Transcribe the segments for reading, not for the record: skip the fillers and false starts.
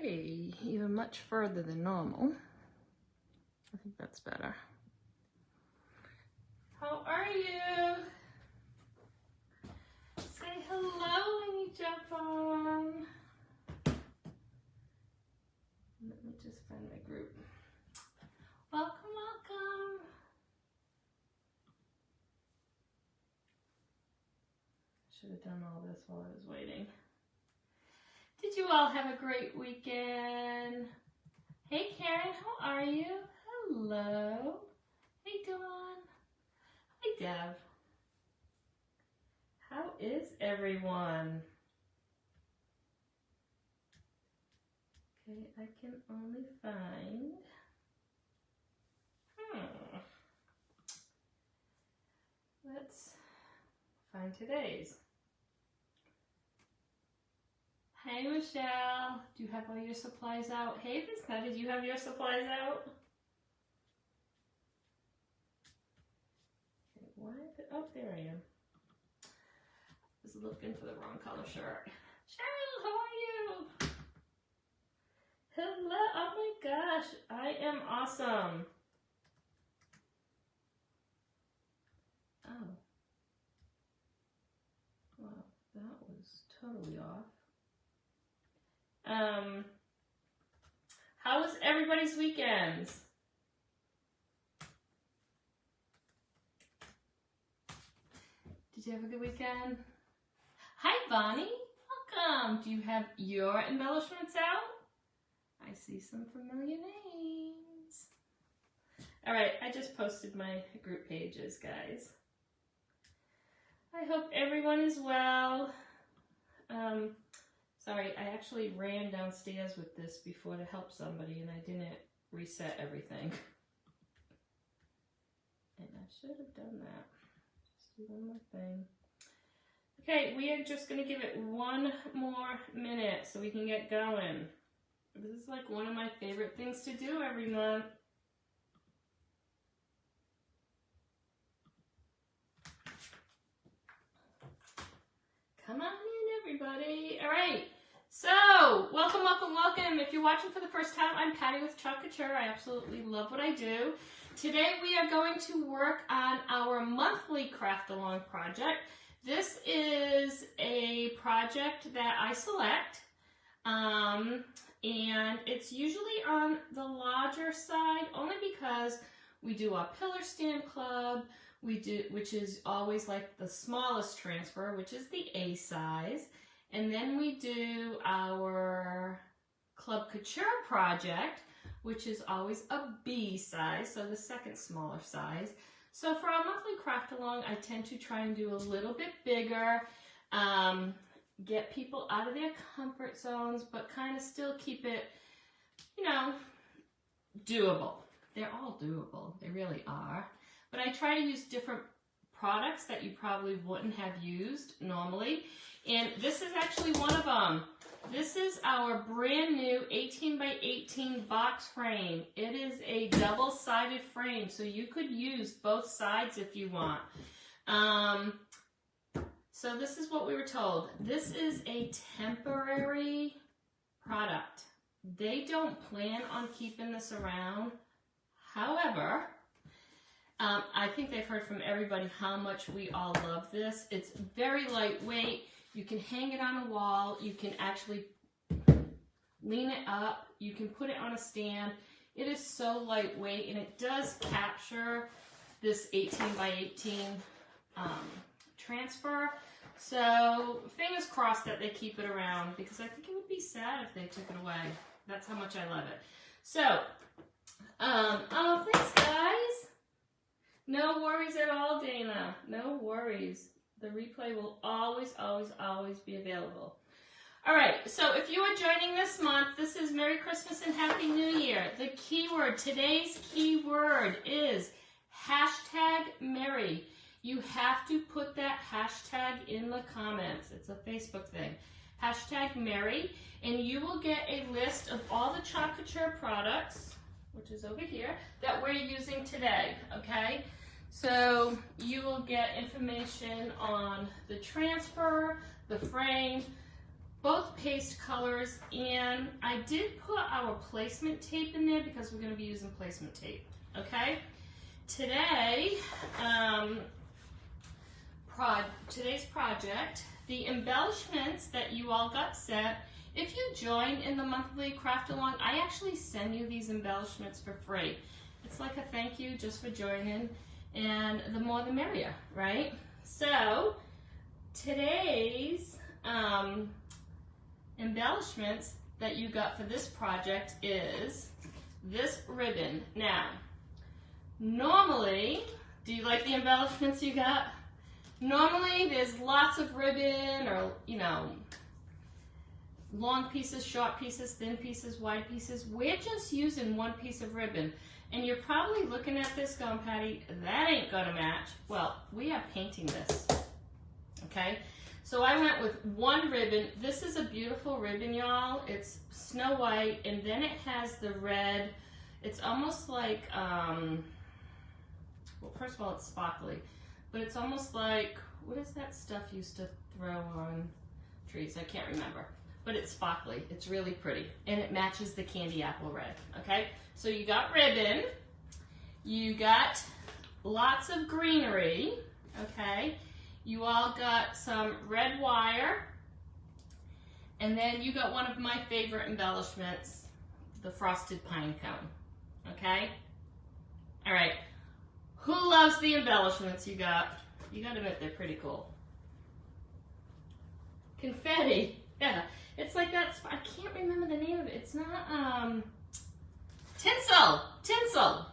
way, even much further than normal. I think that's better. How are you? Say hello when you jump on. Let me just find my group. Welcome, welcome. Should have done all this while I was waiting. Did you all have a great weekend? Hey Karen, how are you? Hello. Hey Dawn. Hi Deb. How is everyone? Okay, I can only find. Let's find today's. Hey Michelle, do you have all your supplies out? Hey Visna, did you have your supplies out? Okay, why is it? Oh, there I am. I was looking for the wrong color shirt. Cheryl, how are you? Hello, oh my gosh, I am awesome. Oh. Wow, that was totally off. How was everybody's weekends? Did you have a good weekend? Hi, Bonnie. Welcome. Do you have your embellishments out? I see some familiar names. All right, I just posted my group pages, guys. I hope everyone is well. Sorry, I actually ran downstairs with this before to help somebody and I didn't reset everything. And I should have done that. Just do one more thing. Okay, we are just going to give it one more minute so we can get going. This is like one of my favorite things to do every month. Come on in, everybody. All right. So, welcome, welcome, welcome. If you're watching for the first time, I'm Patti with Chalk Couture. I absolutely love what I do. Today we are going to work on our monthly craft along project. This is a project that I select, and it's usually on the larger side only because we do our pillar stand club, which is always like the smallest transfer, which is the A size. And then we do our Club Couture project, which is always a B size, so the second smaller size. So for our monthly craft along, I tend to try and do a little bit bigger, get people out of their comfort zones, but kind of still keep it, you know, doable. They're all doable, they really are. But I try to use different products that you probably wouldn't have used normally. And this is actually one of them. This is our brand new 18 by 18 box frame. It is a double-sided frame, so you could use both sides if you want. So this is what we were told. This is a temporary product. They don't plan on keeping this around. However, I think they've heard from everybody how much we all love this. It's very lightweight. You can hang it on a wall. You can actually lean it up. You can put it on a stand. It is so lightweight, and it does capture this 18 by 18 transfer. So fingers crossed that they keep it around, because I think it would be sad if they took it away. That's how much I love it. So, oh, thanks guys. No worries at all, Dana. No worries. The replay will always, always, always be available. All right, so if you are joining this month, this is Merry Christmas and Happy New Year. The keyword, today's keyword is #Merry. You have to put that hashtag in the comments. It's a Facebook thing. #Merry, and you will get a list of all the Chalk Couture products, which is over here, that we're using today, okay? So you will get information on the transfer, the frame, both paste colors, and I did put our placement tape in there because we're going to be using placement tape, okay? Today, today's project, the embellishments that you all got sent, if you join in the monthly craft along, I actually send you these embellishments for free. It's like a thank you just for joining, and the more the merrier, right? So today's embellishments that you got for this project is this ribbon. Now, normally, do you like the embellishments you got? Normally, there's lots of ribbon, or, you know, long pieces, short pieces, thin pieces, wide pieces. We're just using one piece of ribbon. And you're probably looking at this going, Patty, that ain't gonna match. Well, we are painting this, okay? So I went with one ribbon. This is a beautiful ribbon, y'all. It's snow white, and then it has the red. It's almost like, well, first of all, it's sparkly, but it's almost like, what is that stuff used to throw on trees? I can't remember, but it's sparkly. It's really pretty, and it matches the candy apple red, okay? So you got ribbon, you got lots of greenery, okay? You all got some red wire, and then you got one of my favorite embellishments, the frosted pine cone, okay? All right, who loves the embellishments you got? You gotta admit they're pretty cool. Confetti, yeah, it's like that, I can't remember the name of it. It's not, tinsel, tinsel.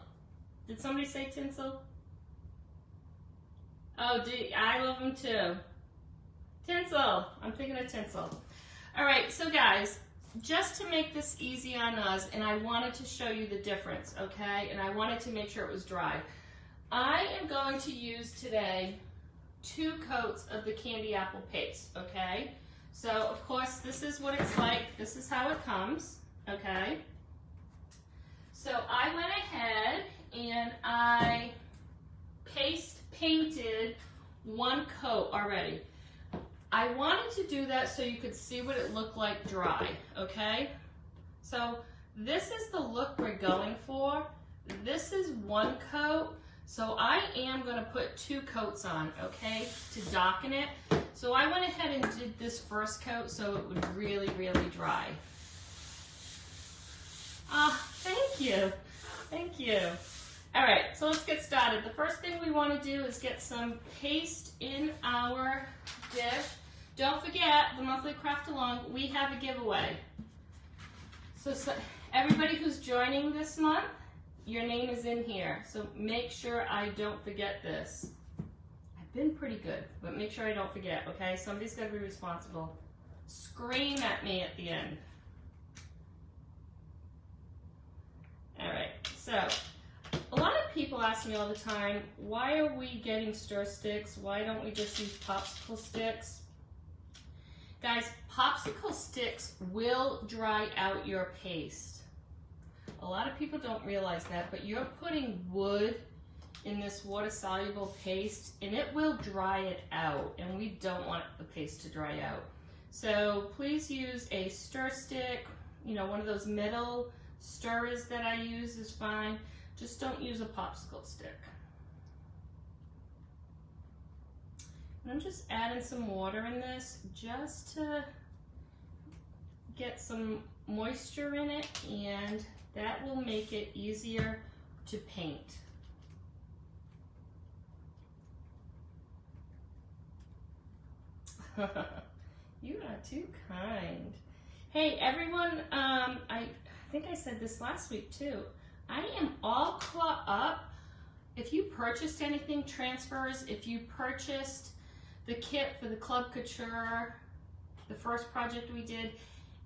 Did somebody say tinsel? Oh, I love them too. Tinsel, I'm thinking of tinsel. All right, so guys, just to make this easy on us, and I wanted to show you the difference, okay? And I wanted to make sure it was dry. I am going to use today 2 coats of the candy apple paste, okay? So, of course, this is what it's like. This is how it comes, okay? So I went ahead and I painted 1 coat already. I wanted to do that so you could see what it looked like dry, okay? So this is the look we're going for. This is 1 coat. So I am going to put 2 coats on, okay, to darken it. So I went ahead and did this first coat so it would really, really dry. Thank you. Thank you. All right, so let's get started. The first thing we want to do is get some paste in our dish. Don't forget, the monthly craft along, we have a giveaway. So everybody who's joining this month, your name is in here. So make sure I don't forget this. I've been pretty good, but make sure I don't forget, okay? Somebody's got to be responsible. Scream at me at the end. All right, so a lot of people ask me all the time, why are we getting stir sticks? Why don't we just use popsicle sticks? Guys, popsicle sticks will dry out your paste. A lot of people don't realize that, but you're putting wood in this water-soluble paste, and it will dry it out, and we don't want the paste to dry out. So please use a stir stick, you know, one of those metal stirrers that I use is fine. Just don't use a popsicle stick. And I'm just adding some water in this just to get some moisture in it, and that will make it easier to paint. You are too kind. Hey everyone, I think I said this last week too. I am all caught up. If you purchased anything, transfers, if you purchased the kit for the Club Couture, the first project we did,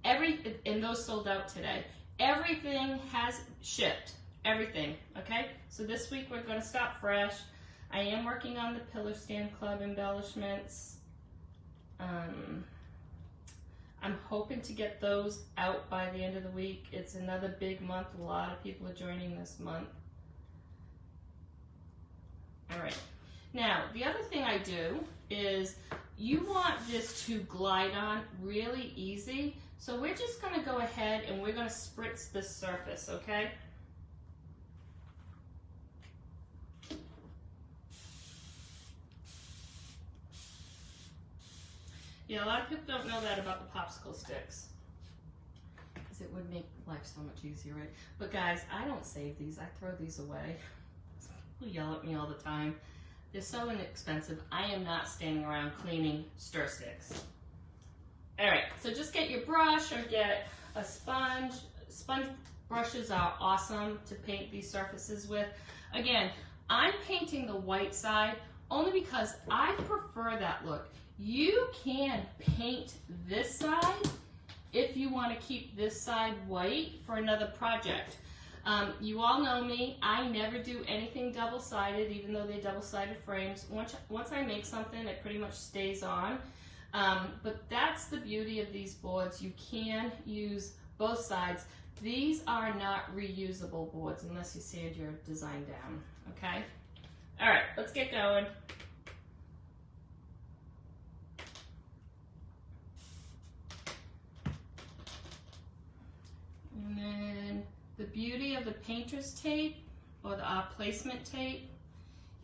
and those sold out today. Everything has shipped, everything, okay? So this week we're gonna start fresh. I am working on the Pillar Stand Club embellishments. I'm hoping to get those out by the end of the week. It's another big month. A lot of people are joining this month. All right. Now, the other thing I do is you want this to glide on really easy. So we're just going to go ahead and we're going to spritz this surface, okay? Yeah, a lot of people don't know that about the popsicle sticks. Because it would make life so much easier, right? But guys, I don't save these. I throw these away. People yell at me all the time. They're so inexpensive. I am not standing around cleaning stir sticks. All right, so just get your brush or get a sponge. Sponge brushes are awesome to paint these surfaces with. Again, I'm painting the white side only because I prefer that look. You can paint this side if you want to keep this side white for another project. You all know me, I never do anything double-sided, even though they're double-sided frames. Once I make something, it pretty much stays on. But that's the beauty of these boards. You can use both sides. These are not reusable boards unless you sand your design down, okay? All right, let's get going. And then the beauty of the painter's tape or the placement tape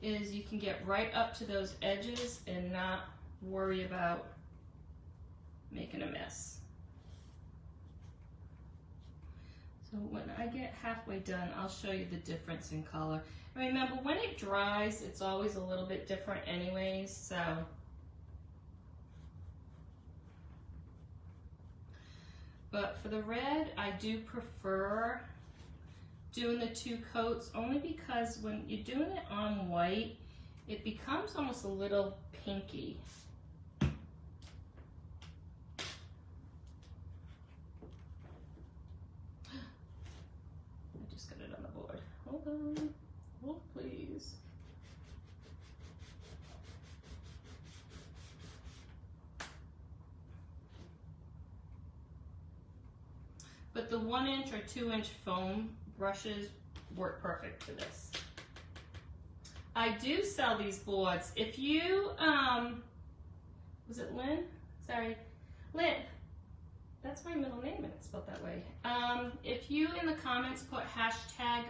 is you can get right up to those edges and not worry about making a mess. So when I get halfway done, I'll show you the difference in color. And remember, when it dries, it's always a little bit different anyways, so. But for the red, I do prefer doing the 2 coats only because when you're doing it on white, it becomes almost a little pinky. I just got it on the board. Hold on. Hold please. But the 1-inch or 2-inch foam brushes work perfect for this. I do sell these boards. If you, was it Lynn? Sorry, Lynn. That's my middle name and it's spelled that way. If you in the comments put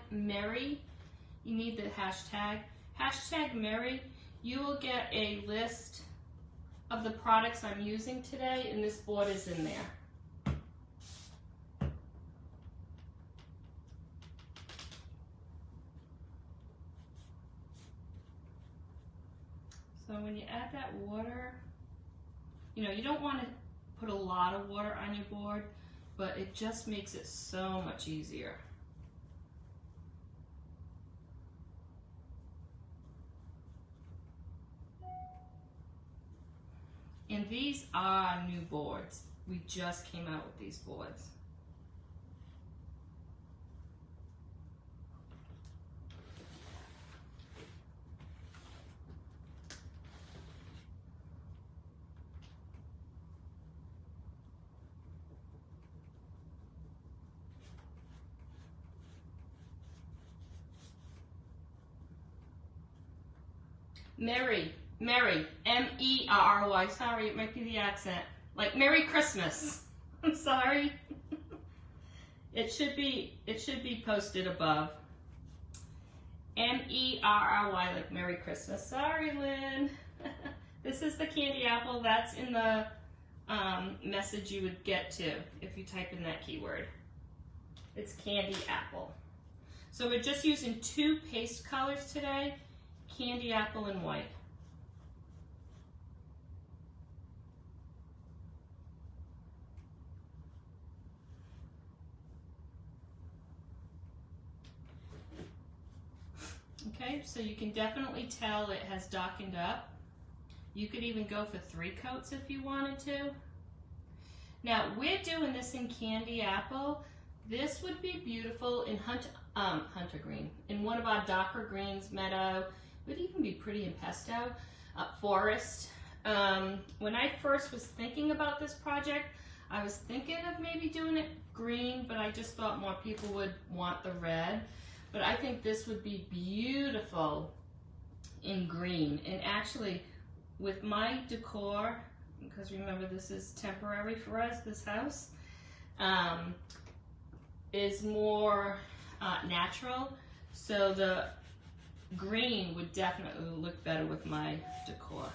#Mary, you need the hashtag Mary, you will get a list of the products I'm using today, and this board is in there. So when you add that water, you know, you don't want to put a lot of water on your board, but it just makes it so much easier. And these are new boards. We just came out with these boards. Merry, M-E-R-R-Y, sorry, it might be the accent. Like Merry Christmas. I'm sorry. It should be posted above. M-E-R-R-Y, like Merry Christmas. Sorry, Lynn. This is the candy apple. That's in the message you would get to if you type in that keyword. It's candy apple. So we're just using 2 paste colors today. Candy apple and white. Okay, so you can definitely tell it has darkened up. You could even go for 3 coats if you wanted to. Now, we're doing this in candy apple. This would be beautiful in hunter green, in one of our darker greens, meadow. It would even be pretty in pesto, forest. When I first was thinking about this project, I was thinking of maybe doing it green, but I just thought more people would want the red. But I think this would be beautiful in green. And actually, with my decor, because remember this is temporary for us, this house, is more natural. So the green would definitely look better with my decor.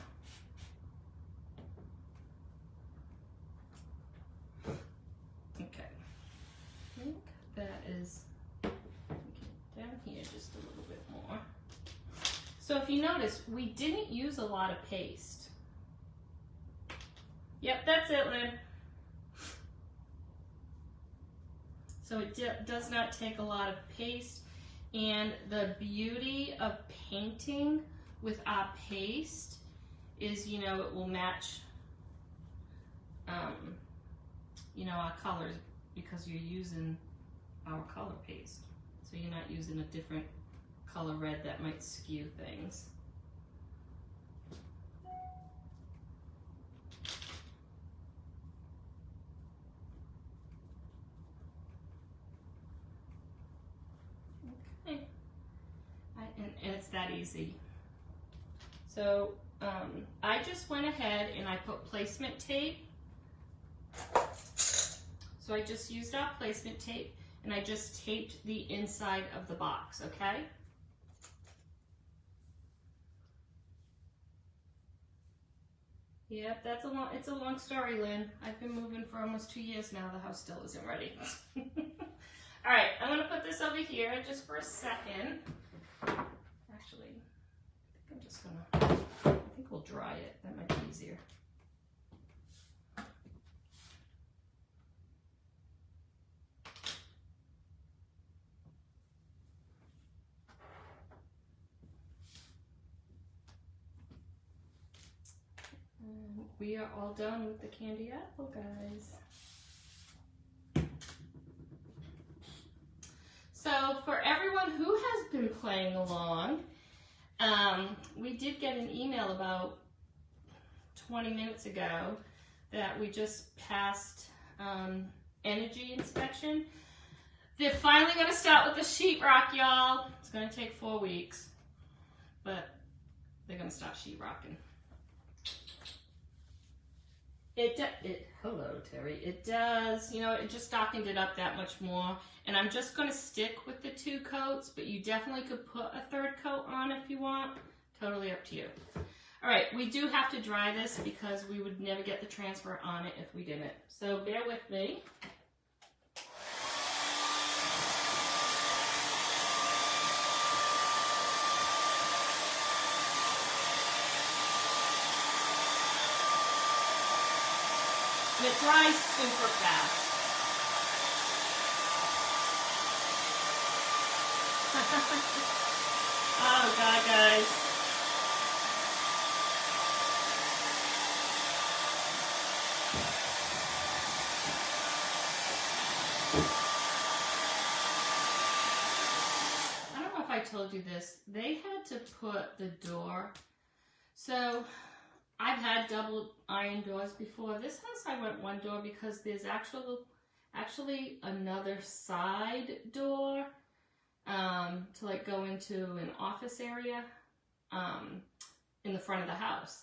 Okay, I think that is down here just a little bit more. So if you notice, we didn't use a lot of paste. Yep, that's it, Lynn. So it does not take a lot of paste. And the beauty of painting with our paste is, you know, it will match, you know, our colors because you're using our color paste. So you're not using a different color red that might skew things. Okay. And it's that easy. So I just went ahead and I put placement tape. So I just used our placement tape and I just taped the inside of the box, okay? Yep, it's a long story, Lynn. I've been moving for almost 2 years now. The house still isn't ready. All right, I'm gonna put this over here just for a second. Actually, I think we'll dry it. That might be easier. And we are all done with the candy apple, guys. So for everyone who has been playing along, we did get an email about 20 minutes ago that we just passed energy inspection. They're finally going to start with the sheetrock, y'all. It's going to take 4 weeks, but they're going to start sheetrocking. Hello, Terry. It does, you know, it just darkened it up that much more. And I'm just going to stick with the 2 coats, but you definitely could put a 3rd coat on if you want. Totally up to you. All right, we do have to dry this because we would never get the transfer on it if we didn't. So bear with me. And it dries super fast. Oh God, guys. I don't know if I told you this. They had to put the door. So I've had double iron doors before. This house I went 1 door because there's actually another side door to like go into an office area in the front of the house.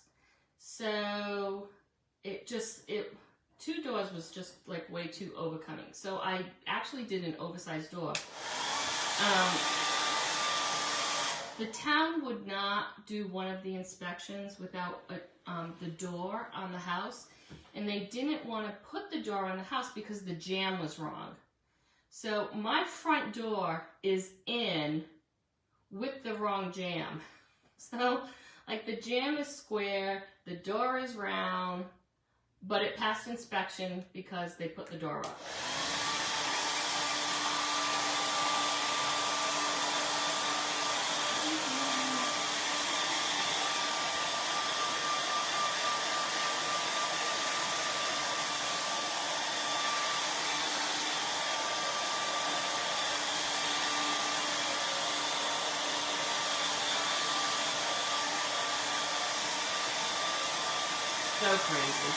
So it 2 doors was just like way too overcoming. So I actually did an oversized door. The town would not do one of the inspections without the door on the house, and they didn't want to put the door on the house because the jamb was wrong. So my front door is in with the wrong jamb. So like the jamb is square, the door is round, but it passed inspection because they put the door up. So crazy.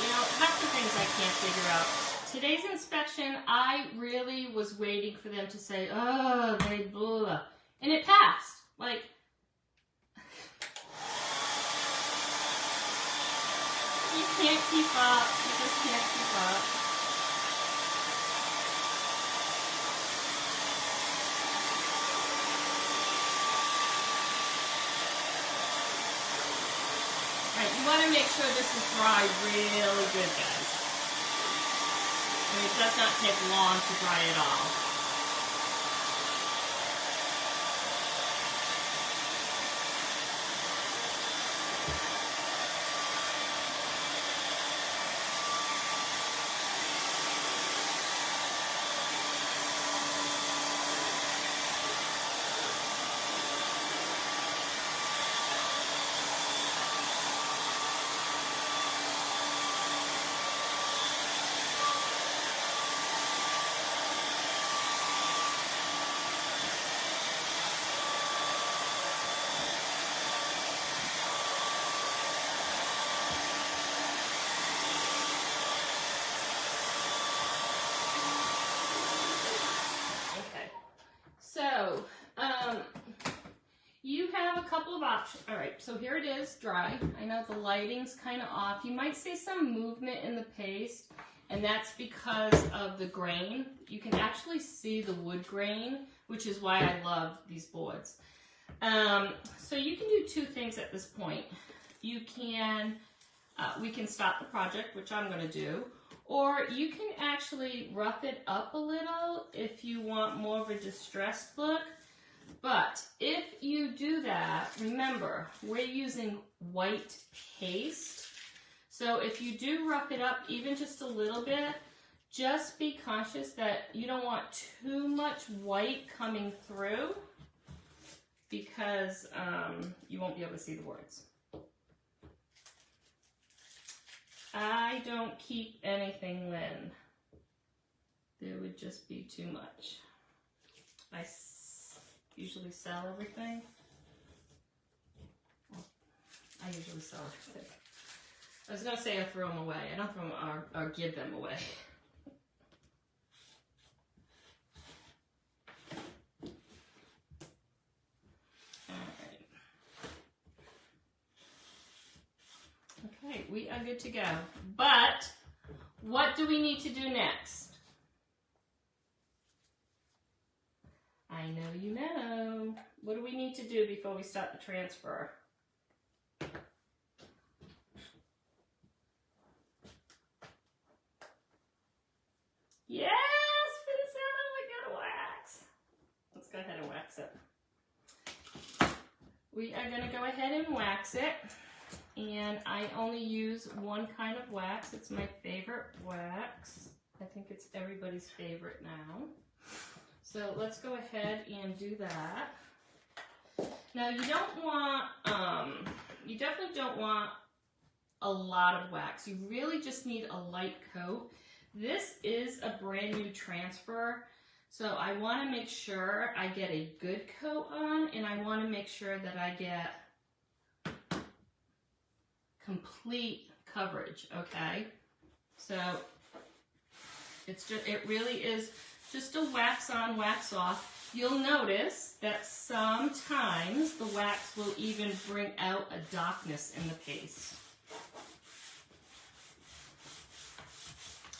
You know, half the things I can't figure out. today's inspection, I really was waiting for them to say, oh, they blah, and it passed. Like, you can't keep up. You just can't keep up. Alright, you want to make sure this is dry really good, guys. I mean, it does not take long to dry it all. So, you have a couple of options. All right, so here it is, dry. I know the lighting's kind of off. You might see some movement in the paste, and that's because of the grain. You can actually see the wood grain, which is why I love these boards. So you can do two things at this point. You can, we can stop the project, which I'm going to do. Or you can actually rough it up a little if you want more of a distressed look. But if you do that, remember, we're using white paste. So if you do rough it up even just a little bit, just be conscious that you don't want too much white coming through because you won't be able to see the words. I don't keep anything, Lynn. There would just be too much. I usually sell everything. Well, I usually sell everything. I was going to say I throw them away. I don't throw them or give them away. Okay, we are good to go. But what do we need to do next? I know you know. What do we need to do before we start the transfer? Yes, Vincent, we got a wax. Let's go ahead and wax it. We are going to go ahead and wax it. And I only use one kind of wax. It's my favorite wax. I think it's everybody's favorite now. So let's go ahead and do that. Now you don't want, you definitely don't want a lot of wax. You really just need a light coat. This is a brand new transfer. So I want to make sure I get a good coat on, and I want to make sure that I get complete coverage, okay? So it really is just a wax on, wax off. You'll notice that sometimes the wax will even bring out a darkness in the paste.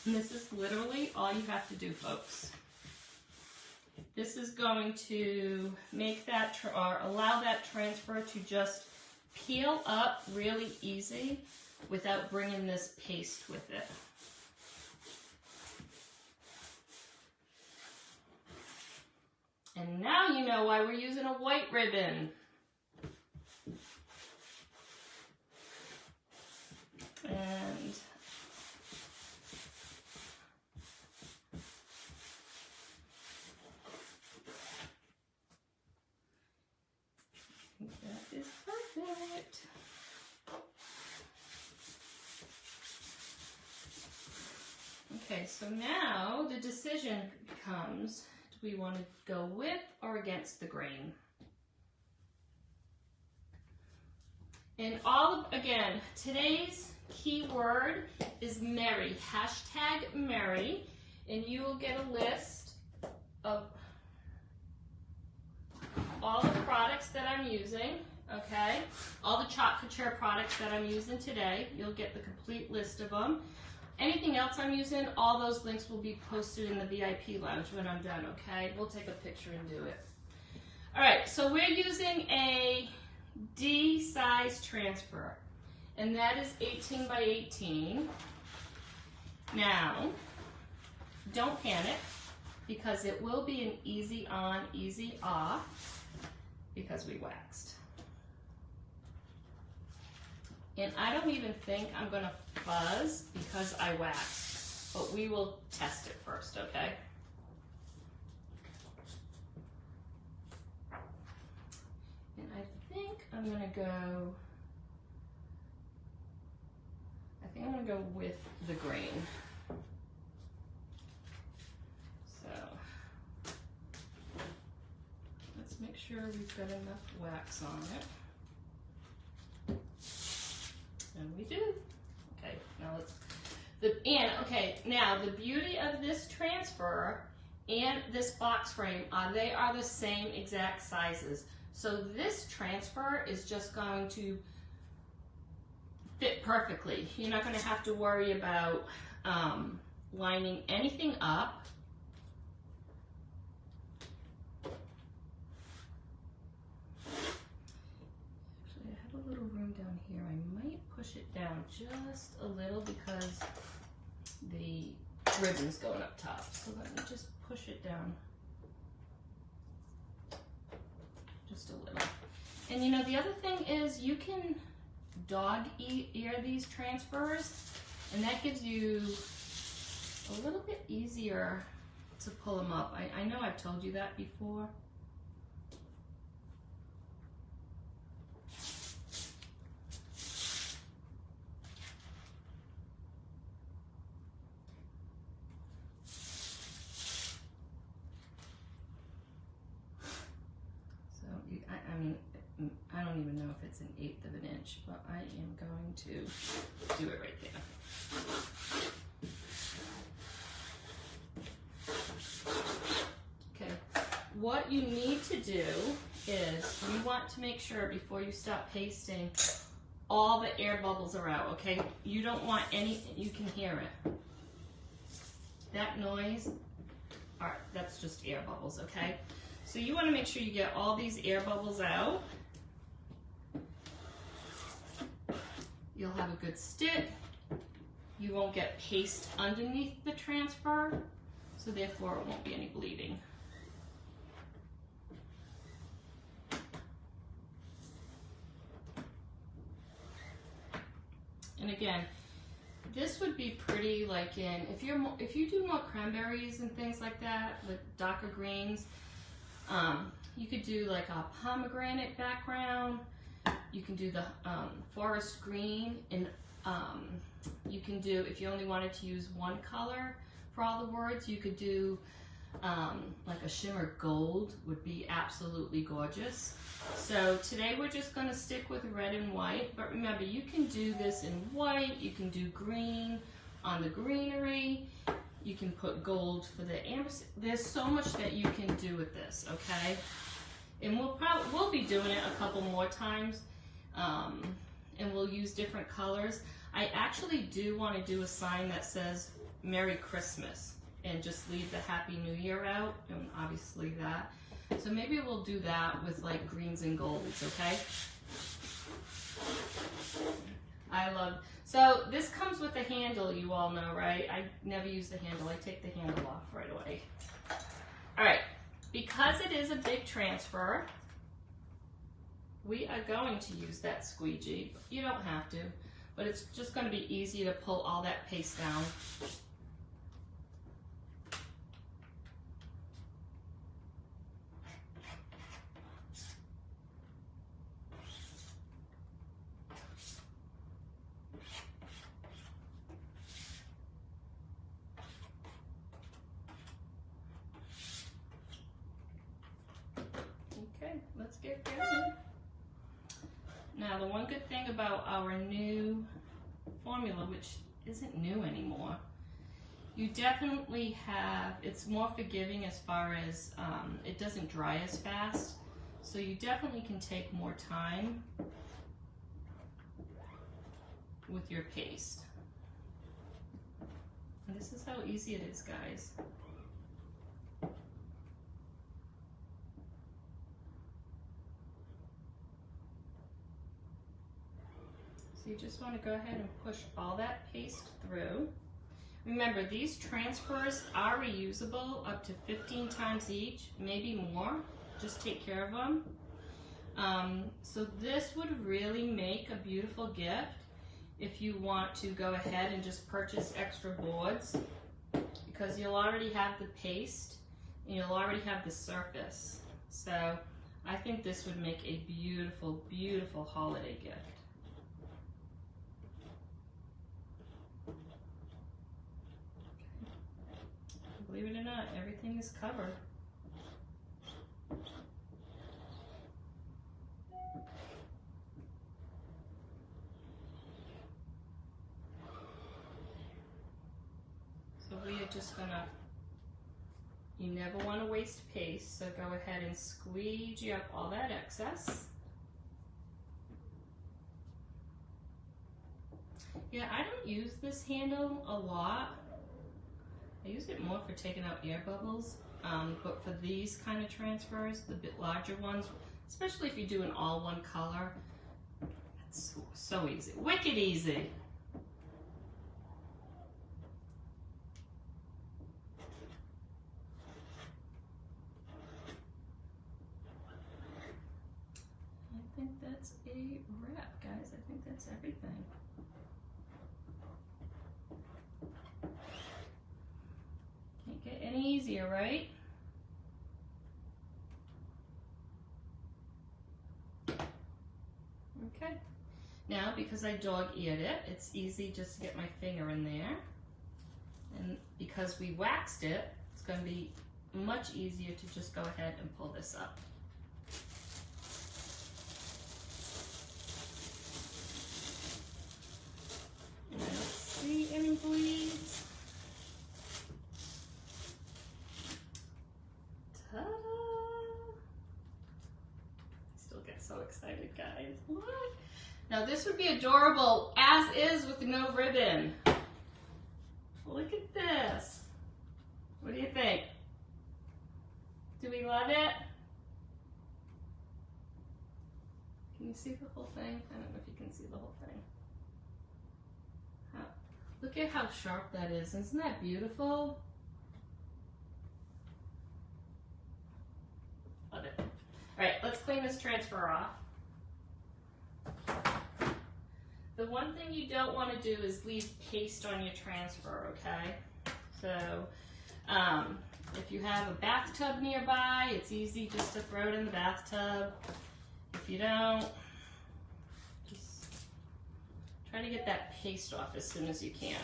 And this is literally all you have to do, folks. This is going to make that, or allow that transfer to just peel up really easy without bringing this paste with it. And now you know why we're using a white ribbon. And that is perfect. Okay, so now the decision becomes, do we want to go with or against the grain? And again, today's keyword is Merry, hashtag Merry, and you will get a list of all the products that I'm using, okay? All the Chalk Couture products that I'm using today. You'll get the complete list of them. Anything else I'm using, all those links will be posted in the VIP lounge when I'm done, okay? We'll take a picture and do it. All right, so we're using a D size transfer, and that is 18 by 18. Now, don't panic, because it will be an easy on, easy off, because we waxed. And I don't even think I'm gonna fuzz because I waxed, but we will test it first, okay? And I think I'm gonna go with the green. So, let's make sure we've got enough wax on it. And we do. Okay, now now the beauty of this transfer and this box frame they are the same exact sizes. So this transfer is just going to fit perfectly. You're not going to have to worry about lining anything up. Actually, I have a little room down here. I might push it down just a little because the ribbon's going up top. So let me just push it down just a little. And you know, the other thing is you can dog ear these transfers, and that gives you a little bit easier to pull them up. I know I've told you that before. I don't even know if it's 1/8 of an inch, but I am going to do it right there. Okay, what you need to do is you want to make sure before you stop pasting all the air bubbles are out, okay? You don't want any, you can hear it. That noise, all right, that's just air bubbles, okay? So you want to make sure you get all these air bubbles out. You'll have a good stick. You won't get paste underneath the transfer, so therefore it won't be any bleeding. And again, this would be pretty like if you do more cranberries and things like that with darker greens, you could do like a pomegranate background. You can do the forest green, and you can do, if you only wanted to use one color for all the words, you could do like a shimmer gold would be absolutely gorgeous. So today we're just going to stick with red and white, but remember you can do this in white, you can do green on the greenery, you can put gold for the amber. There's so much that you can do with this, okay? And we'll be doing it a couple more times, and we'll use different colors. I actually do want to do a sign that says Merry Christmas and just leave the Happy New Year out, and obviously that. So maybe we'll do that with like greens and golds, okay? So this comes with a handle, you all know, right? I never use the handle. I take the handle off right away. All right, because it is a big transfer, we are going to use that squeegee. You don't have to, but it's just going to be easy to pull all that paste down. Okay, let's get going. Now, the one good thing about our new formula, which isn't new anymore. You definitely have, it's more forgiving as far as it doesn't dry as fast. So you definitely can take more time with your paste. And this is how easy it is, guys. So you just want to go ahead and push all that paste through. Remember, these transfers are reusable up to 15 times each, maybe more. Just take care of them. So this would really make a beautiful gift if you want to go ahead and just purchase extra boards, because you'll already have the paste and you'll already have the surface. So I think this would make a beautiful, beautiful holiday gift. Believe it or not, everything is covered. So we are just gonna, you never want to waste paste, so go ahead and squeegee up all that excess. Yeah, I don't use this handle a lot. I use it more for taking out air bubbles, but for these kind of transfers, the bit larger ones, especially if you do an all one color, it's so easy, wicked easy. I think that's a wrap, guys. I think that's everything. Can't get any easier, right? Okay. Now, because I dog-eared it, it's easy just to get my finger in there. And because we waxed it, it's going to be much easier to just go ahead and pull this up. And I don't see any bleeds. Ta-da! I still get so excited, guys. Look! Now this would be adorable as is with no ribbon. Look at this. What do you think? Do we love it? Can you see the whole thing? I don't know if you can see the whole thing. Look at how sharp that is. Isn't that beautiful? Love it. All right, let's clean this transfer off. The one thing you don't want to do is leave paste on your transfer, okay? So if you have a bathtub nearby, it's easy just to throw it in the bathtub. If you don't, just try to get that paste off as soon as you can.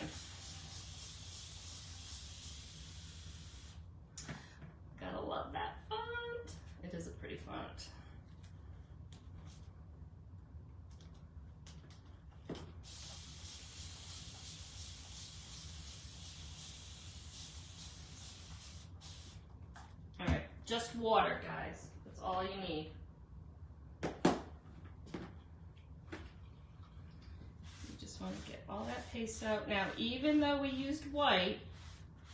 Gotta love that font. It is a pretty font. All right, just water, guys. That's all you need. Want to get all that paste out. Now, even though we used white,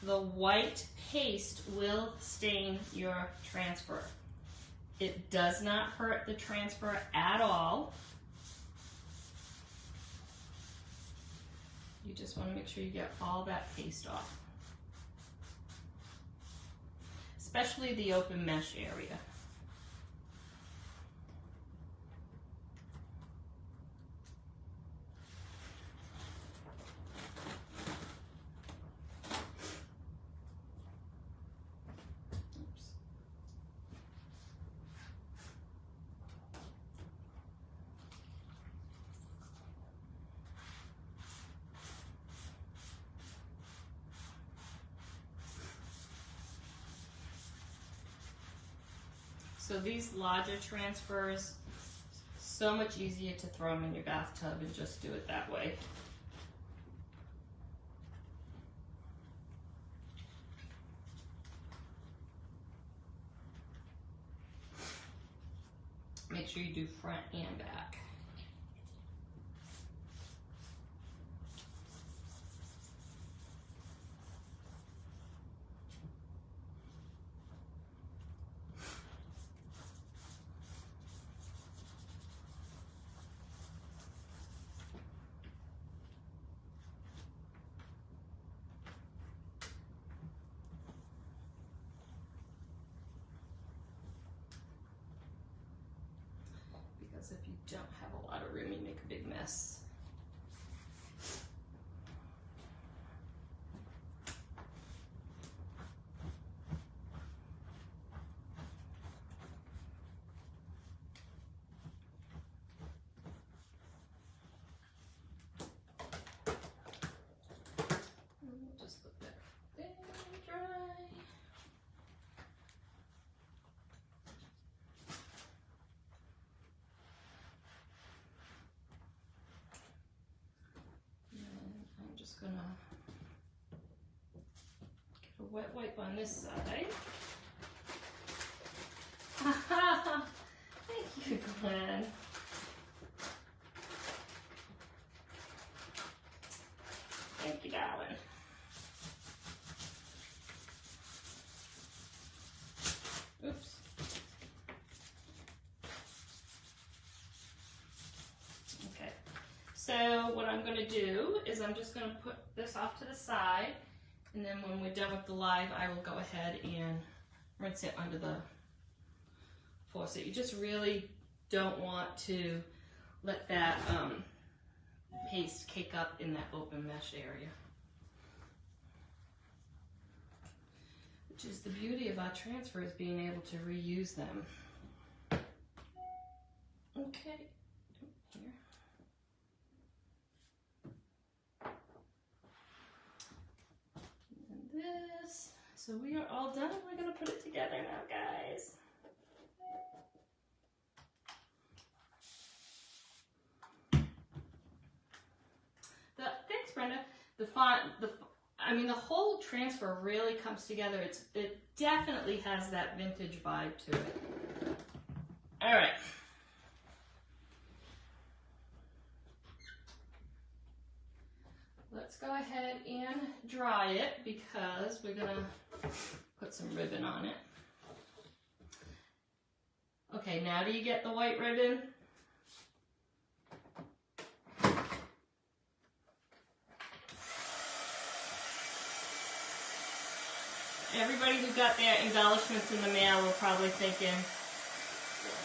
the white paste will stain your transfer. It does not hurt the transfer at all. You just want to make sure you get all that paste off, especially the open mesh area. So these larger transfers, so much easier to throw them in your bathtub and just do it that way. sure you do front and back. Because if you don't have a lot of room, you make a big mess. Just let that thin dry. I'm just gonna get a wet wipe on this side. Thank you, Glenn. Thank you, darling. Oops. Okay. So what I'm going to do is I'm just going to put this off to the side, and then when we're done with the live, I will go ahead and rinse it under the faucet. You just really don't want to let that paste cake up in that open mesh area. Which is the beauty of our transfers, being able to reuse them. Okay. Here. And this. So we are all done. We're going to put it together now, guys. Thanks, Brenda. The font, I mean, the whole transfer really comes together. It definitely has that vintage vibe to it. All right. Let's go ahead and dry it because we're gonna put some ribbon on it. Okay, now do you get the white ribbon? Everybody who got their embellishments in the mail were probably thinking,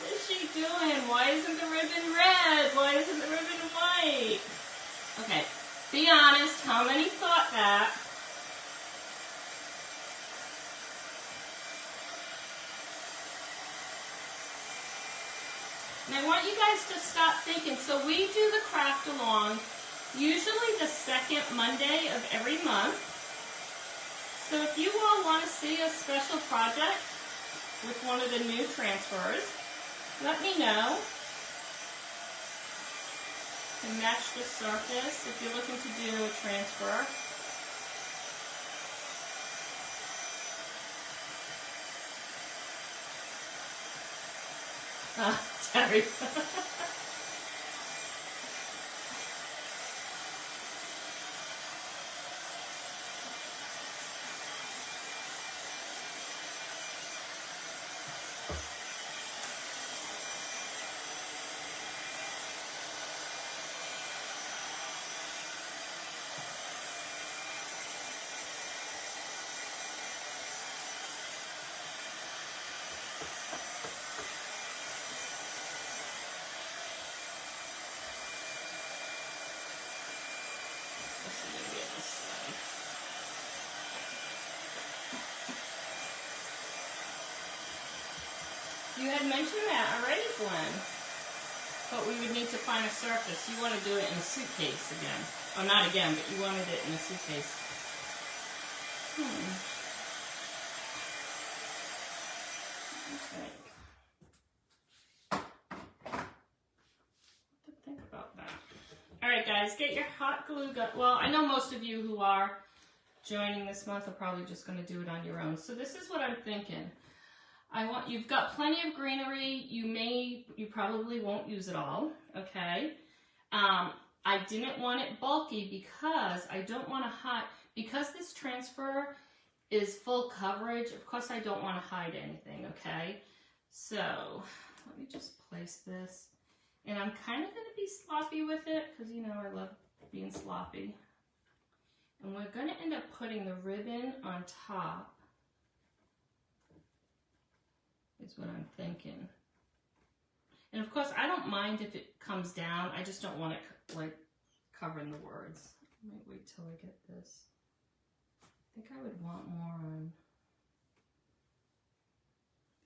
what is she doing? Why isn't the ribbon red? Why isn't the ribbon white? Okay, be honest, how many thought that? And I want you guys to stop thinking. So we do the craft along usually the second Monday of every month. So if you all want to see a special project with one of the new transfers, let me know. And match the surface if you're looking to do a transfer. Terry. You had mentioned that already, Glenn, but we would need to find a surface. You want to do it in a suitcase again. Oh, not again, but you wanted it in a suitcase. Okay. What to think about that? All right, guys, get your hot glue gun. Well, I know most of you who are joining this month are probably just going to do it on your own. So this is what I'm thinking. You've got plenty of greenery. You probably won't use it all, okay? I didn't want it bulky because I don't want to hide, because this transfer is full coverage, of course I don't want to hide anything, okay? So, let me just place this. And I'm kind of going to be sloppy with it, because you know I love being sloppy. And we're going to end up putting the ribbon on top, is what I'm thinking. And of course, I don't mind if it comes down. I just don't want it like covering the words. I might wait till I get this. I think I would want more on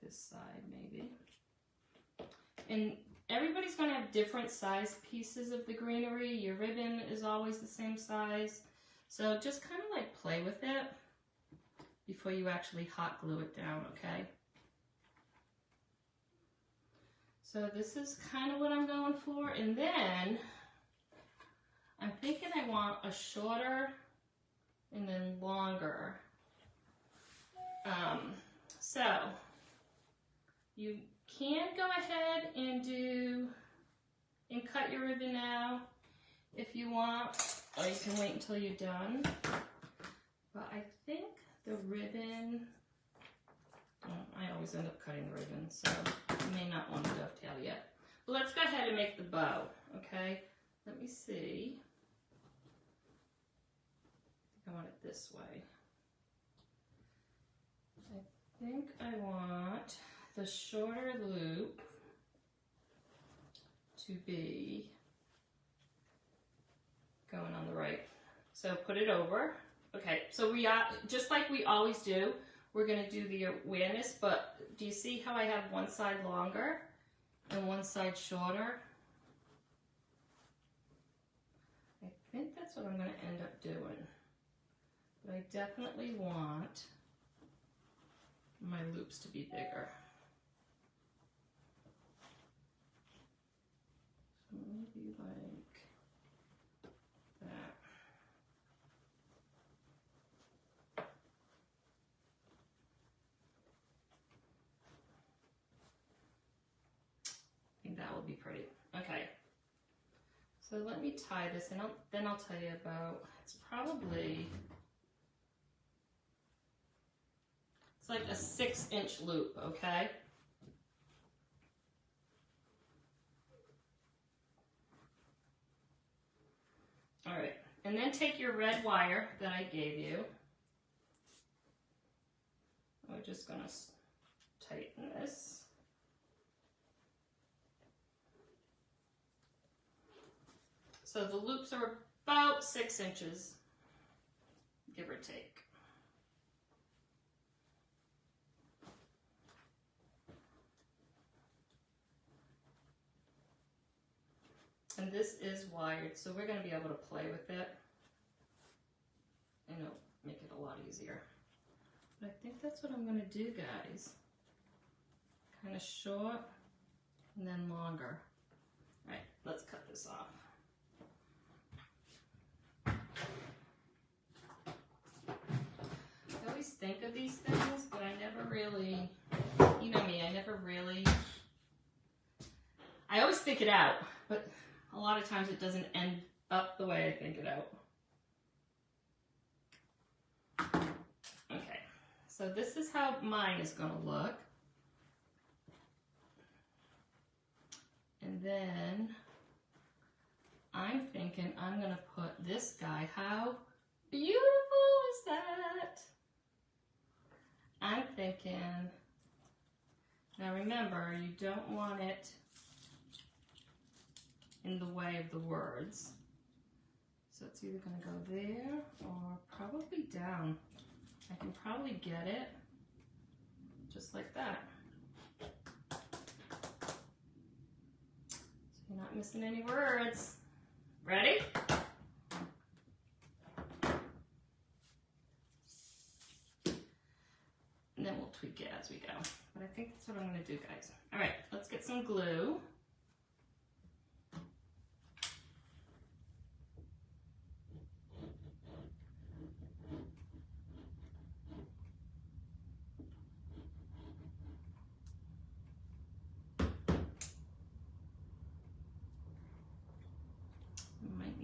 this side, maybe. And everybody's going to have different size pieces of the greenery. Your ribbon is always the same size. So just kind of like play with it before you actually hot glue it down, okay? So this is kind of what I'm going for. And then I'm thinking I want a shorter and then longer. So you can go ahead and cut your ribbon now if you want, or you can wait until you're done. But I think the ribbon, I always end up cutting the ribbon, so you may not want to dovetail yet. But let's go ahead and make the bow, okay? Let me see. I want it this way. I think I want the shorter loop to be going on the right. So put it over. Okay, so we are, just like we always do, we're going to do the awareness, but do you see how I have one side longer and one side shorter? I think that's what I'm going to end up doing. But I definitely want my loops to be bigger. So maybe like that. I think that will be pretty. Okay. So let me tie this, and then I'll tell you about, it's probably, it's like a 6-inch loop, okay? All right, and then take your red wire that I gave you. We're just gonna tighten this. So the loops are about 6 inches, give or take. And this is wired, so we're going to be able to play with it, and it'll make it a lot easier. But I think that's what I'm going to do, guys. Kind of short and then longer. All right, let's cut this off. I always think of these things, but I never really, you know me, I always think it out, but a lot of times it doesn't end up the way I think it out. Okay, so this is how mine is going to look. And then I'm thinking I'm going to put this guy. How beautiful is that? I'm thinking, now remember, you don't want it in the way of the words. So it's either going to go there or probably down. I can probably get it just like that. So you're not missing any words. Ready? And then we'll tweak it as we go. But I think that's what I'm going to do, guys. All right, let's get some glue.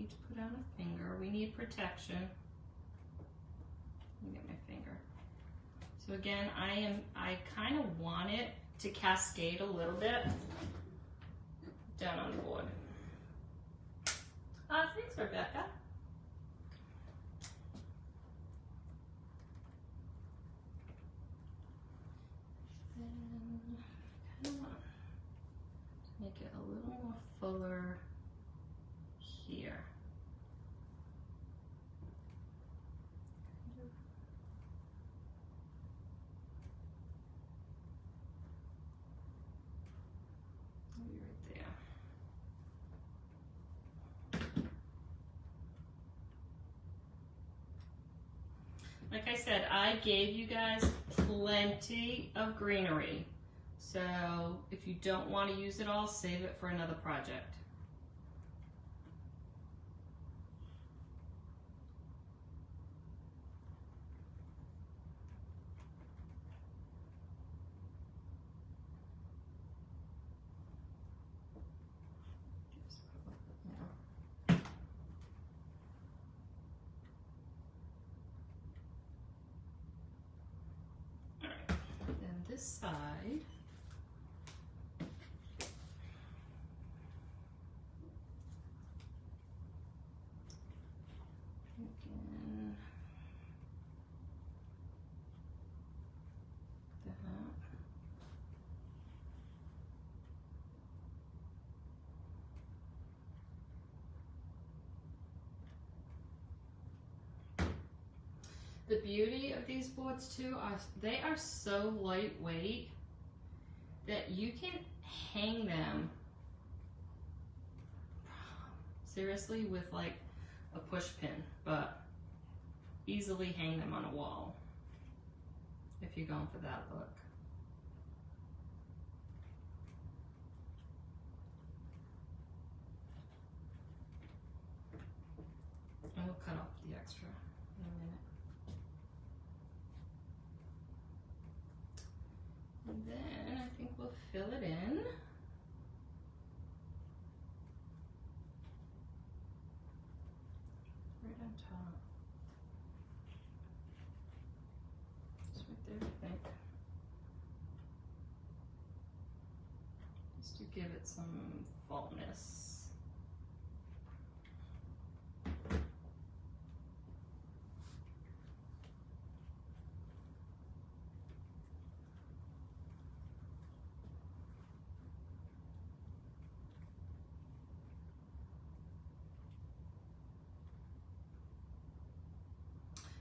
need to put on a finger. We need protection. Let me get my finger. So again, I kind of want it to cascade a little bit down on the board. Thanks, Rebecca. Then kind of make it a little more fuller here. Maybe right there. Like I said, I gave you guys plenty of greenery. So if you don't want to use it all, save it for another project. This side, again, that. The beauty of these boards too are they are so lightweight that you can hang them seriously with like a push pin, but easily hang them on a wall if you're going for that look. And we'll cut off the extra in a minute. And then I think we'll fill it in. Right on top. Just right there, I think. Just to give it some fullness.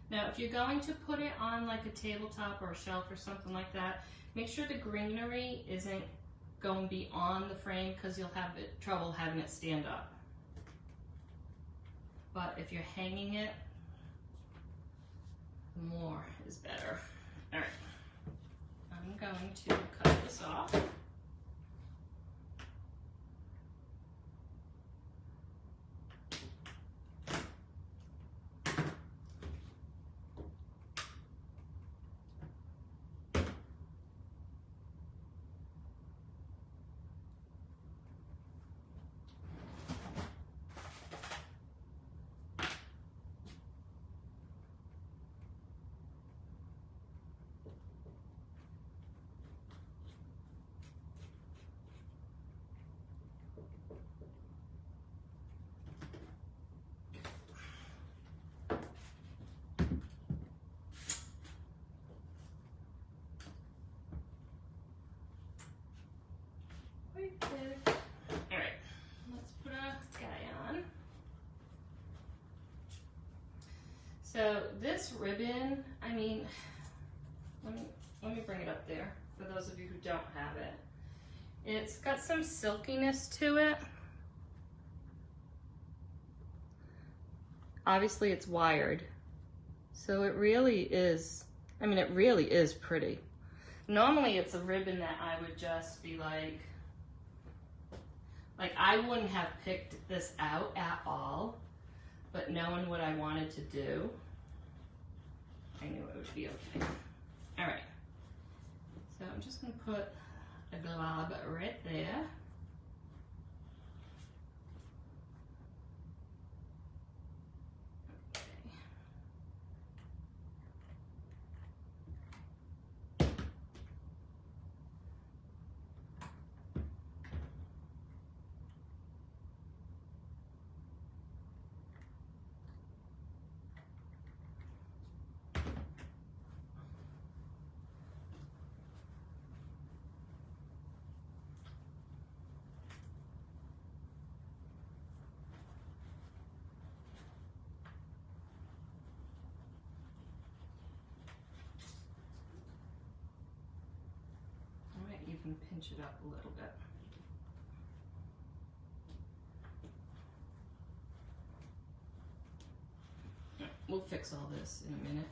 Now, if you're going to put it on like a tabletop or a shelf or something like that, make sure the greenery isn't going beyond the frame because you'll have trouble having it stand up. But if you're hanging it, the more is better. All right, I'm going to cut this off. All right, let's put a guy on. So this ribbon, I mean, let me bring it up there for those of you who don't have it. It's got some silkiness to it. Obviously it's wired, so it really is, I mean, it really is pretty. Normally it's a ribbon that I would just be like I wouldn't have picked this out at all, but knowing what I wanted to do, I knew it would be okay. All right, so I'm just gonna put a glob right there. can pinch it up a little bit. We'll fix all this in a minute.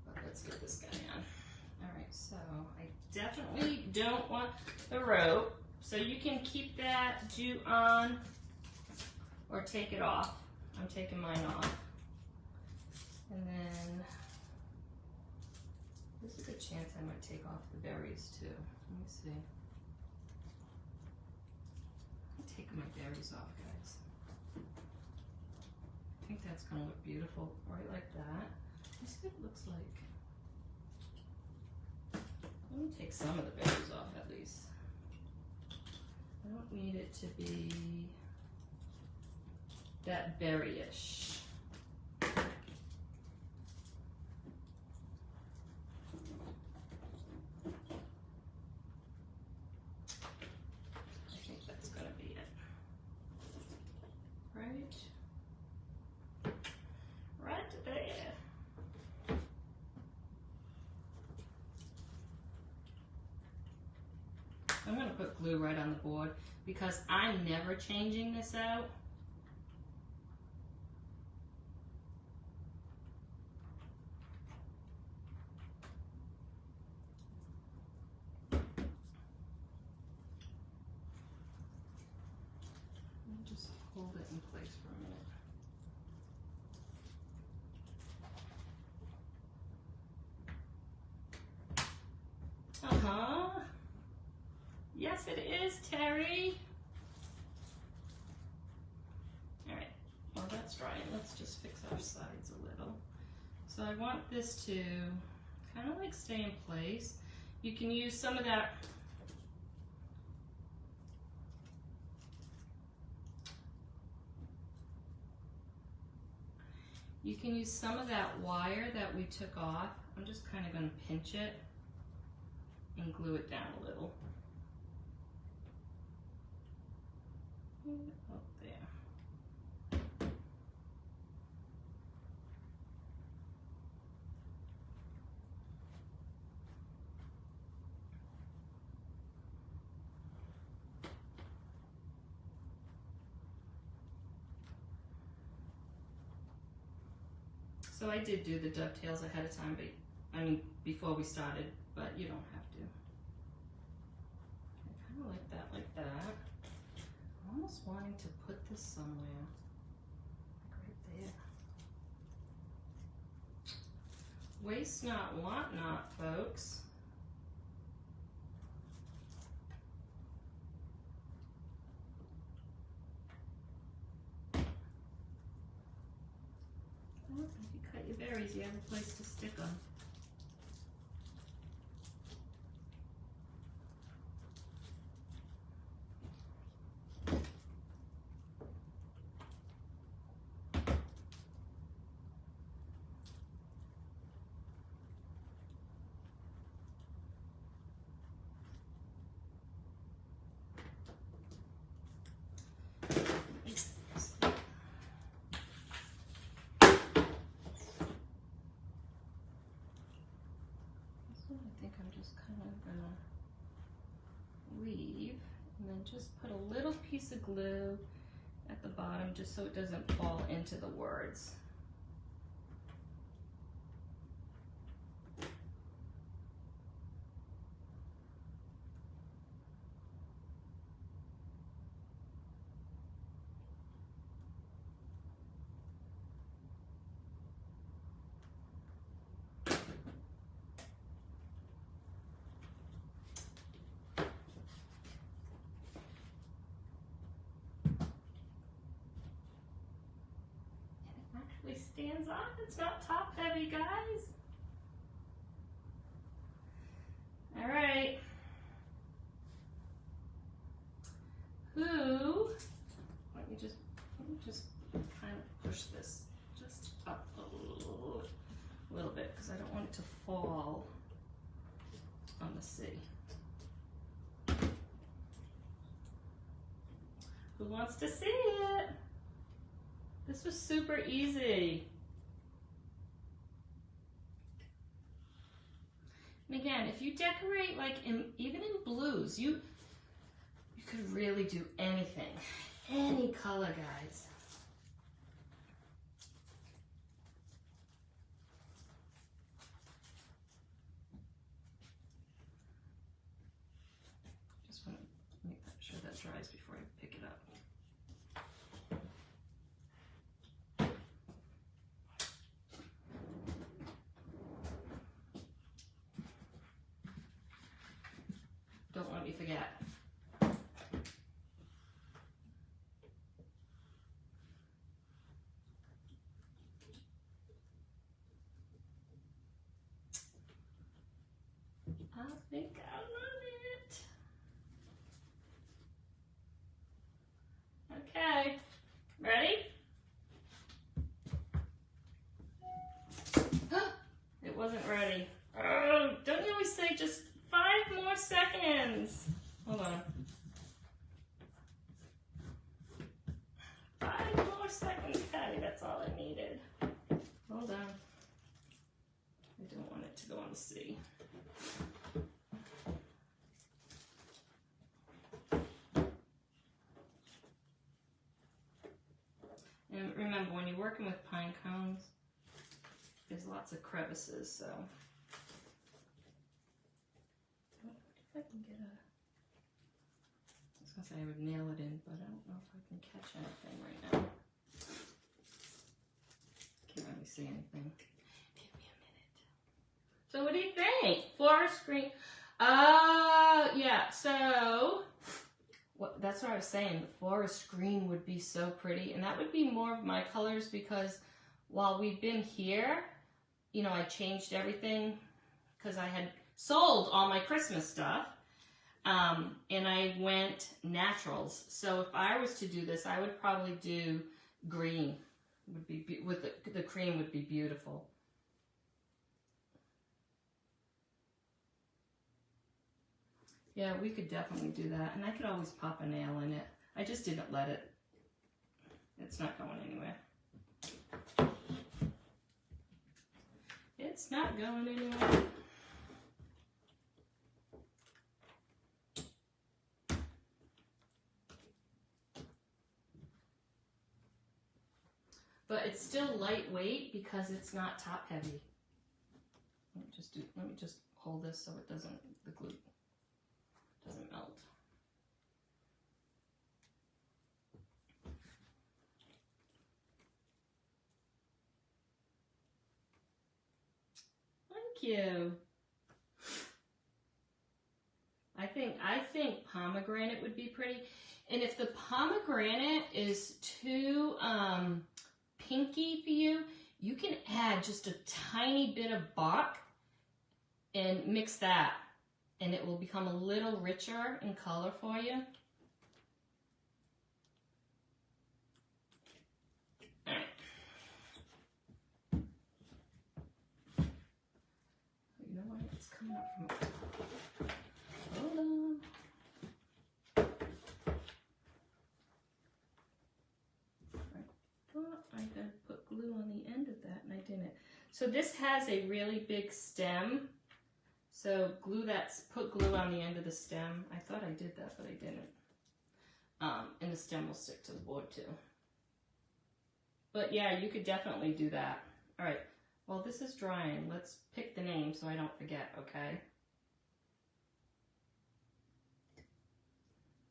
But let's get this guy on. All right, so I definitely don't want the rope. So you can keep that jute on or take it off. I'm taking mine off. And then there's a good chance I might take off the berries too. Let me see. I'm taking my berries off, guys. I think that's gonna look beautiful, right like that. Let's see what it looks like. Let me take some of the berries off at least. I don't need it to be that berry-ish. I think that's gonna be it. Right? Right there. I'm gonna put glue right on the board because I'm never changing this out. Just hold it in place for a minute. Uh-huh. Yes, it is, Terry. All right, well, that's drying. Let's just fix our sides a little. So I want this to kind of like stay in place. You can use some of that wire that we took off. I'm just kind of going to pinch it and glue it down a little. Up there. So I did do the dovetails ahead of time, but I mean before we started, but you don't have to. I kind of like that, like that. I'm almost wanting to put this somewhere, like right there. Waste not, want not, folks. Well, if you cut your berries, you have a place to stick them. Just put a little piece of glue at the bottom just so it doesn't fall into the words. Stands on. It's not top heavy, guys. All right. Let me just kind of push this just up a little bit because I don't want it to fall on the sea. Who wants to see it? This was super easy. And again, if you decorate like even in blues, you could really do anything. Any color, guys. Just want to make sure that dries before I pick it up. Don't let me forget. I think I love it. Okay, ready? It wasn't ready. Oh, don't you always say just 5 more seconds? Hold on. 5 more seconds, Patty. That's all I needed. Hold on. I don't want it to go on the C. And remember, when you're working with pine cones, there's lots of crevices, so. I wonder if I can get a, I was gonna say I would nail it in, but I don't know if I can catch anything right now. Can't really see anything. Give me a minute. So what do you think? Forest green. Yeah, so that's what I was saying. The forest green would be so pretty, and that would be more of my colors because while we've been here, you know, I changed everything because I had sold all my Christmas stuff, and I went naturals. So if I was to do this, I would probably do green. Would be with the cream would be beautiful. Yeah, we could definitely do that. And I could always pop a nail in it. I just didn't let it. It's not going anywhere. It's not going anywhere. But it's still lightweight because it's not top heavy. Let me just hold this so it doesn't, the glue doesn't melt. Thank you. I think pomegranate would be pretty. And if the pomegranate is too pinky for you, you can add just a tiny bit of bark and mix that, and it will become a little richer in color for you. All right. You know what? It's coming up from. Hold on. I gotta put glue on the end of that, and I didn't. So this has a really big stem. So put glue on the end of the stem. I thought I did that, but I didn't. And the stem will stick to the board too. But yeah, you could definitely do that. All right, well this is drying. Let's pick the name so I don't forget, okay?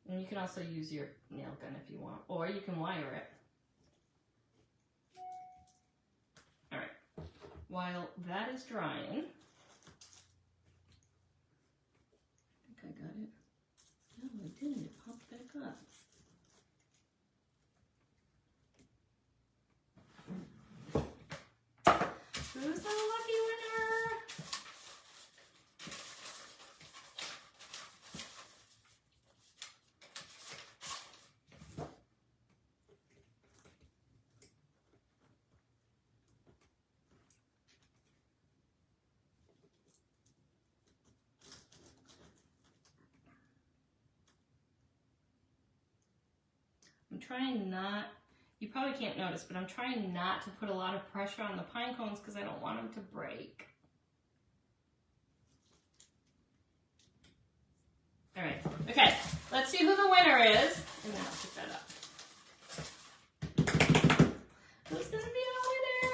And you can also use your nail gun if you want, or you can wire it. All right, while that is drying, I think I got it. No, I didn't, it popped back up. Who's the lucky winner? I'm trying not, You probably can't notice, but I'm trying not to put a lot of pressure on the pine cones because I don't want them to break. All right, okay, let's see who the winner is, and then I'll pick that up. Who's gonna be our winner?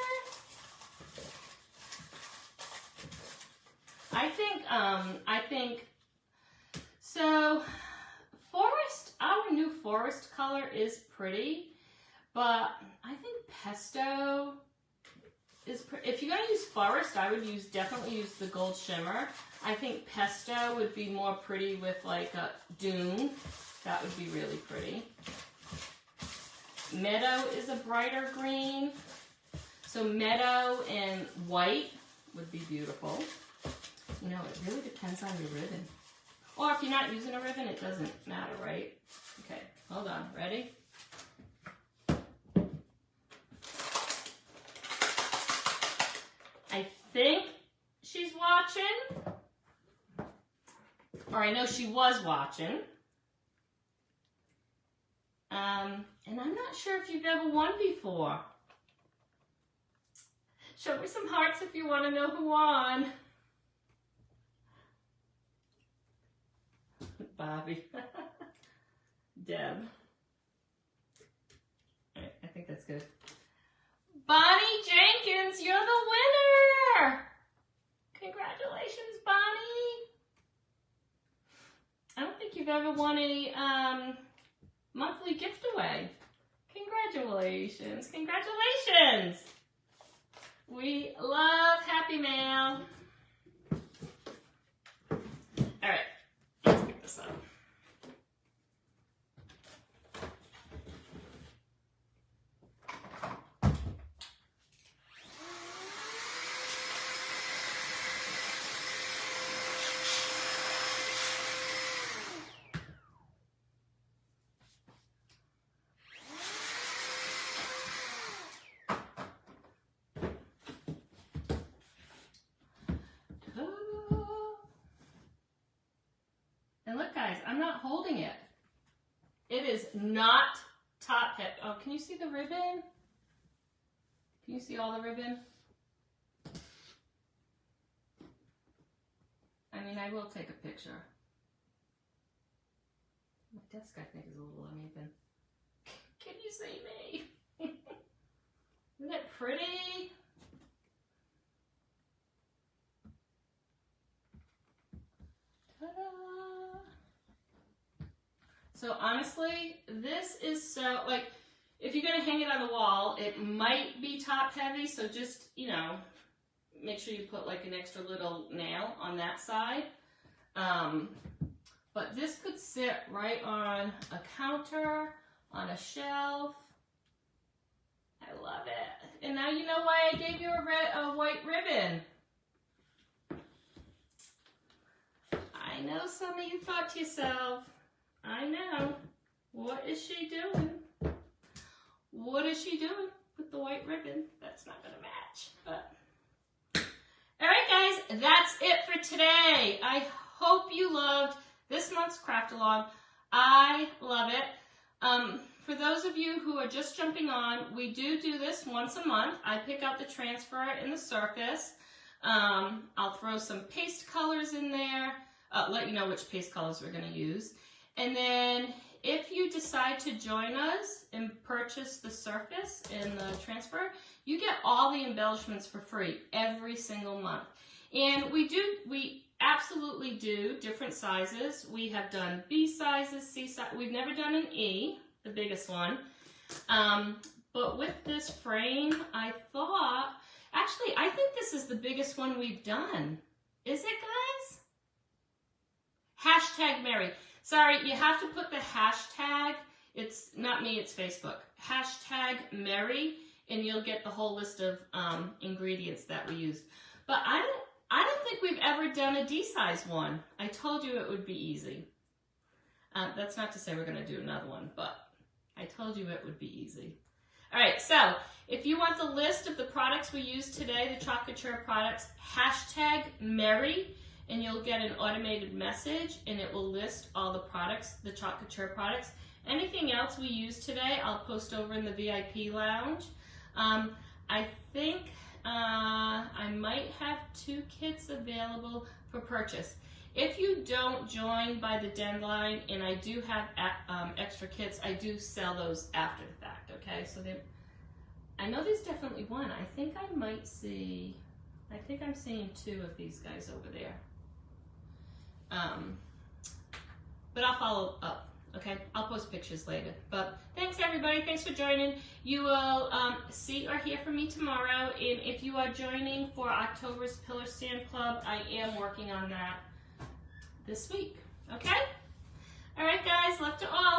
I think, so forest, our new forest color is pretty, but I think pesto is, if you're gonna use forest, I would definitely use the gold shimmer. I think pesto would be more pretty with like a dune. That would be really pretty. Meadow is a brighter green. So meadow and white would be beautiful. You know, it really depends on your ribbon. Or if you're not using a ribbon, it doesn't matter, right? Okay, hold on, ready? I think she's watching. Or I know she was watching. And I'm not sure if you've ever won before. Show me some hearts if you want to know who won. Bobby. Deb. All right, I think that's good. Bonnie Jenkins, you're the winner! Congratulations, Bonnie! I don't think you've ever won a monthly gift away. Congratulations, congratulations! We love Happy Mail. All right, let's pick this up. And look, guys, I'm not holding it. It is not top heavy. Oh, can you see the ribbon? Can you see all the ribbon? I mean, I will take a picture. My desk, I think, is a little uneven. Can you see me? Isn't it pretty? Ta-da! So honestly, this is so, like, if you're gonna hang it on the wall, it might be top heavy, so just, you know, make sure you put like an extra little nail on that side. But this could sit right on a counter, on a shelf. I love it. And now you know why I gave you a white ribbon. I know some of you thought to yourself, I know, what is she doing? What is she doing with the white ribbon? That's not gonna match, but. All right, guys, that's it for today. I hope you loved this month's craft along. I love it. For those of you who are just jumping on, we do this once a month. I pick out the transfer and the surface. I'll throw some paste colors in there, let you know which paste colors we're gonna use. And then if you decide to join us and purchase the surface and the transfer, you get all the embellishments for free every single month. And we absolutely do different sizes. We have done B sizes, C size. We've never done an E, the biggest one. But with this frame, I thought, actually, I think this is the biggest one we've done. Is it, guys? Hashtag Mary. Sorry, you have to put the hashtag. It's not me, it's Facebook. Hashtag Mary, and you'll get the whole list of ingredients that we used. But I don't think we've ever done a D-size one. I told you it would be easy. That's not to say we're going to do another one, but I told you it would be easy. All right, so if you want the list of the products we used today, the Chalk Couture products, hashtag Mary, and you'll get an automated message, and it will list all the products, the Chalk Couture products. Anything else we use today, I'll post over in the VIP lounge. I think I might have 2 kits available for purchase. If you don't join by the deadline, and I do have extra kits, I do sell those after the fact, okay? So I know there's definitely one. I think I might see, I think I'm seeing 2 of these guys over there. But I'll follow up, okay? I'll post pictures later. But thanks everybody, thanks for joining. You will see or hear from me tomorrow. And if you are joining for October's Pillar Stand Club, I am working on that this week, okay? All right guys, love to all.